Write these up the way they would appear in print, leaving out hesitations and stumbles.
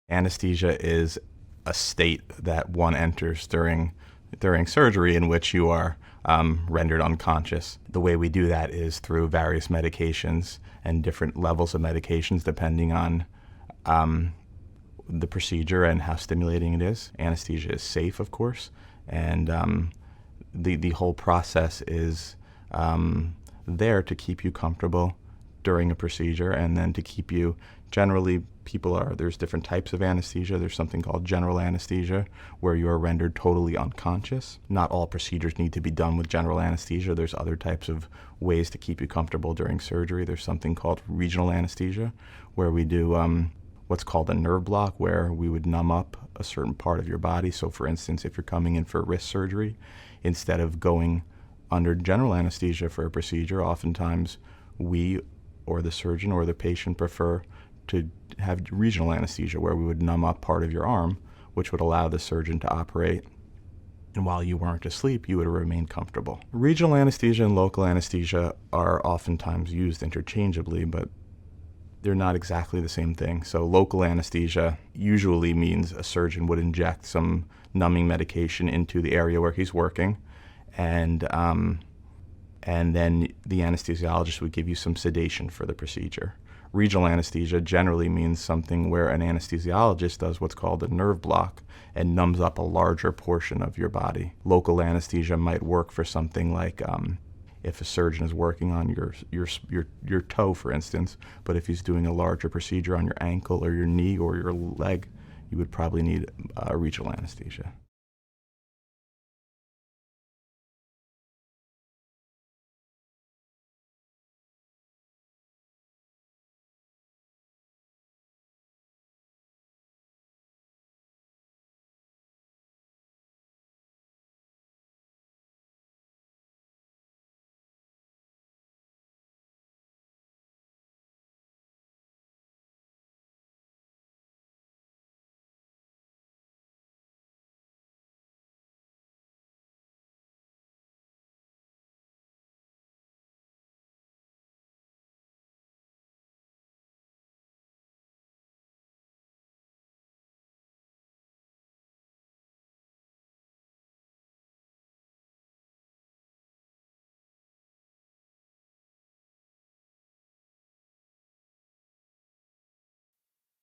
Anesthesia is a state that one enters during surgery in which you are rendered unconscious. The way we do that is through various medications and different levels of medications depending on the procedure and how stimulating it is. Anesthesia is safe, of course, and the whole process is there to keep you comfortable during a procedure, and then to keep you, generally there's different types of anesthesia. There's something called general anesthesia where you are rendered totally unconscious. Not all procedures need to be done with general anesthesia. There's other types of ways to keep you comfortable during surgery. There's something called regional anesthesia where we do what's called a nerve block, where we would numb up a certain part of your body. So for instance, if you're coming in for wrist surgery, instead of going under general anesthesia for a procedure, oftentimes we or the surgeon or the patient prefer to have regional anesthesia, where we would numb up part of your arm, which would allow the surgeon to operate. And while you weren't asleep, you would remain comfortable. Regional anesthesia and local anesthesia are oftentimes used interchangeably, but they're not exactly the same thing. So local anesthesia usually means a surgeon would inject some numbing medication into the area where he's working, and then the anesthesiologist would give you some sedation for the procedure. Regional anesthesia generally means something where an anesthesiologist does what's called a nerve block and numbs up a larger portion of your body. Local anesthesia might work for something like if a surgeon is working on your toe, for instance, but if he's doing a larger procedure on your ankle or your knee or your leg, you would probably need regional anesthesia.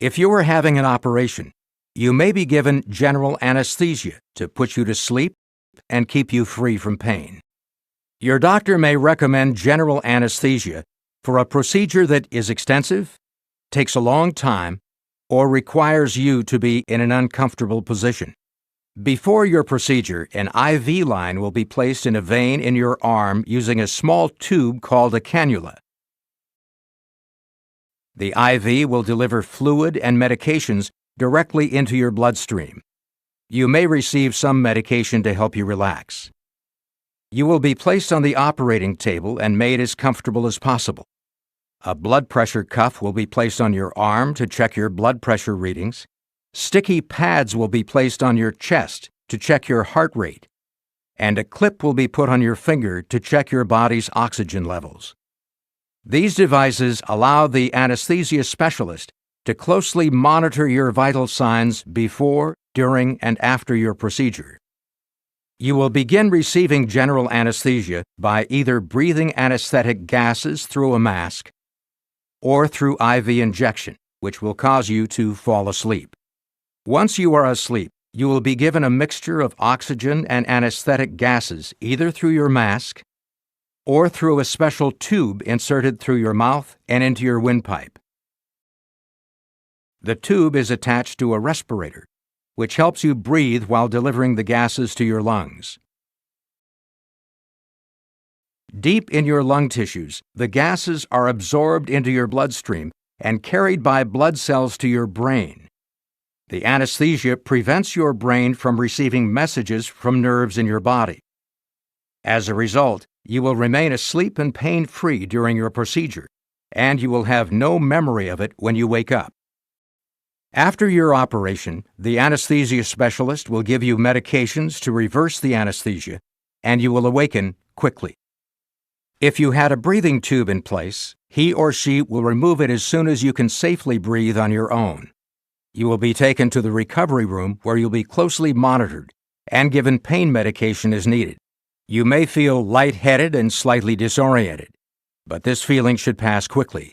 If you are having an operation, you may be given general anesthesia to put you to sleep and keep you free from pain. Your doctor may recommend general anesthesia for a procedure that is extensive, takes a long time, or requires you to be in an uncomfortable position. Before your procedure, an IV line will be placed in a vein in your arm using a small tube called a cannula. The IV will deliver fluid and medications directly into your bloodstream. You may receive some medication to help you relax. You will be placed on the operating table and made as comfortable as possible. A blood pressure cuff will be placed on your arm to check your blood pressure readings. Sticky pads will be placed on your chest to check your heart rate. And a clip will be put on your finger to check your body's oxygen levels. These devices allow the anesthesia specialist to closely monitor your vital signs before, during, and after your procedure. You will begin receiving general anesthesia by either breathing anesthetic gases through a mask or through IV injection, which will cause you to fall asleep. Once you are asleep, you will be given a mixture of oxygen and anesthetic gases either through your mask or through a special tube inserted through your mouth and into your windpipe. The tube is attached to a respirator, which helps you breathe while delivering the gases to your lungs. Deep in your lung tissues, the gases are absorbed into your bloodstream and carried by blood cells to your brain. The anesthesia prevents your brain from receiving messages from nerves in your body. As a result, you will remain asleep and pain-free during your procedure, and you will have no memory of it when you wake up. After your operation, the anesthesia specialist will give you medications to reverse the anesthesia, and you will awaken quickly. If you had a breathing tube in place, he or she will remove it as soon as you can safely breathe on your own. You will be taken to the recovery room where you'll be closely monitored and given pain medication as needed. You may feel lightheaded and slightly disoriented, but this feeling should pass quickly.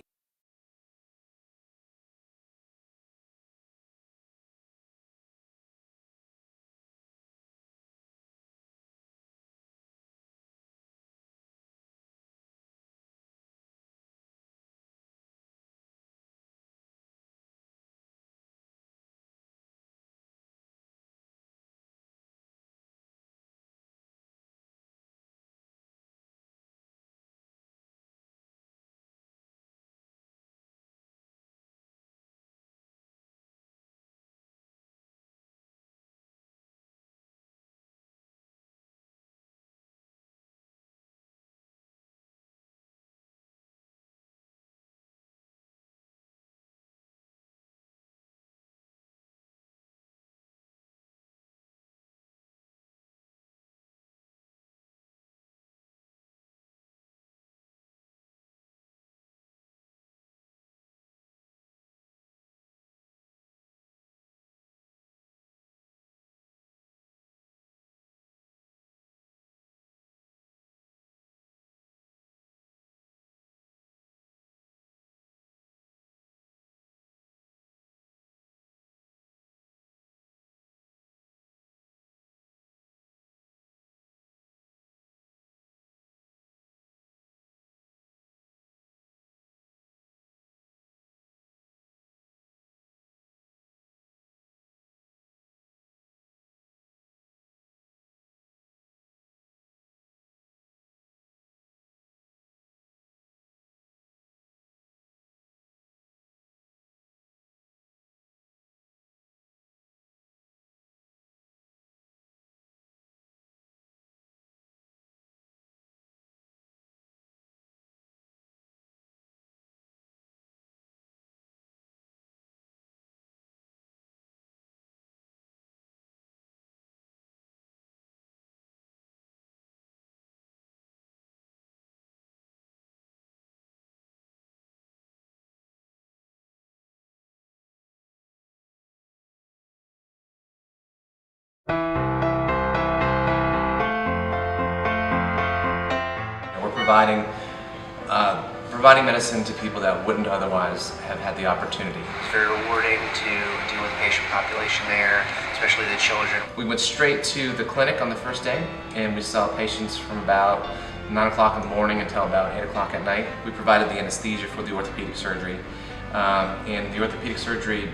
We're providing medicine to people that wouldn't otherwise have had the opportunity. It's very rewarding to deal with the patient population there, especially the children. We went straight to the clinic on the first day, and we saw patients from about 9 o'clock in the morning until about 8 o'clock at night. We provided the anesthesia for the orthopedic surgery, and the orthopedic surgery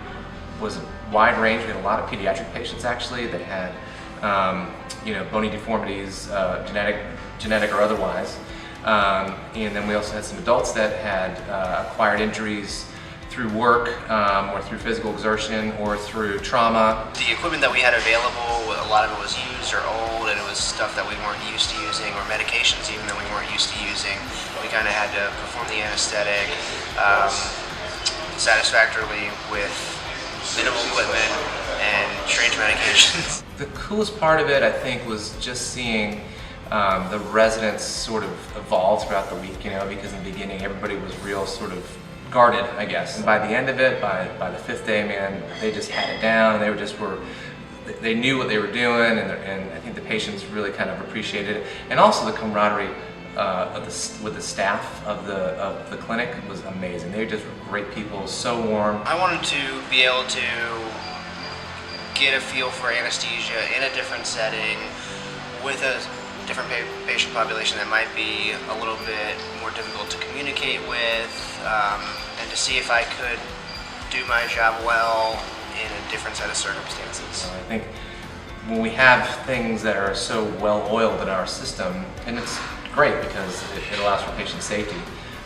was a wide range. We had a lot of pediatric patients actually that had bony deformities, genetic or otherwise. And then we also had some adults that had acquired injuries through work or through physical exertion or through trauma. The equipment that we had available, a lot of it was used or old, and it was stuff that we weren't used to using, or medications even that we weren't used to using. We kind of had to perform the anesthetic satisfactorily with minimal equipment and strange medications. The coolest part of it, I think, was just seeing the residents sort of evolve throughout the week, because in the beginning everybody was real sort of guarded, I guess. And by the end of it, by the 5th day, man, they just had it down. They knew what they were doing, and I think the patients really kind of appreciated it. And also the camaraderie with the staff of the clinic was amazing. They just were great people, so warm. I wanted to be able to get a feel for anesthesia in a different setting with a different patient population that might be a little bit more difficult to communicate with, and to see if I could do my job well in a different set of circumstances. I think when we have things that are so well oiled in our system, and it's great because it allows for patient safety,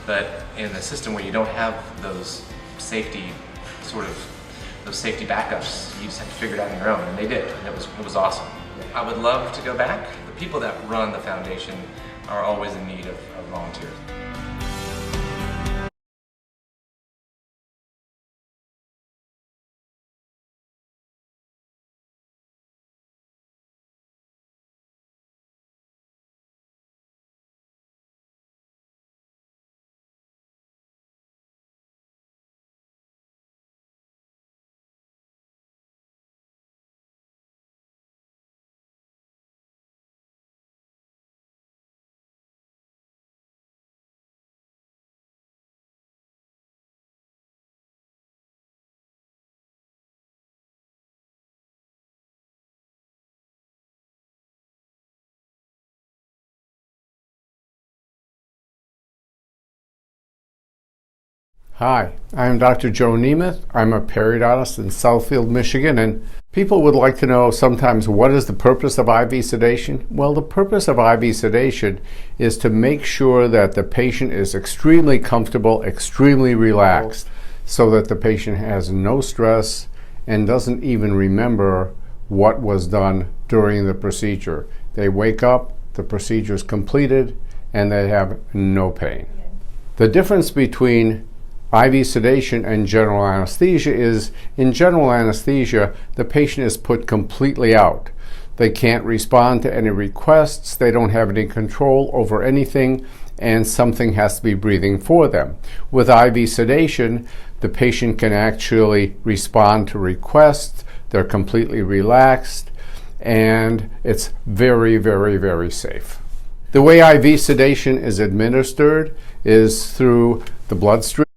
but in a system where you don't have those safety backups, you just have to figure it out on your own, and they did, and it was awesome. I would love to go back. The people that run the foundation are always in need of volunteers. Hi, I'm Dr. Joe Nemeth. I'm a periodontist in Southfield, Michigan, and people would like to know sometimes what is the purpose of IV sedation? Well, the purpose of IV sedation is to make sure that the patient is extremely comfortable, extremely relaxed, so that the patient has no stress and doesn't even remember what was done during the procedure. They wake up, the procedure is completed, and they have no pain. The difference between IV sedation and general anesthesia is, in general anesthesia, the patient is put completely out. They can't respond to any requests, they don't have any control over anything, and something has to be breathing for them. With IV sedation, the patient can actually respond to requests, they're completely relaxed, and it's very, very, very safe. The way IV sedation is administered is through the bloodstream.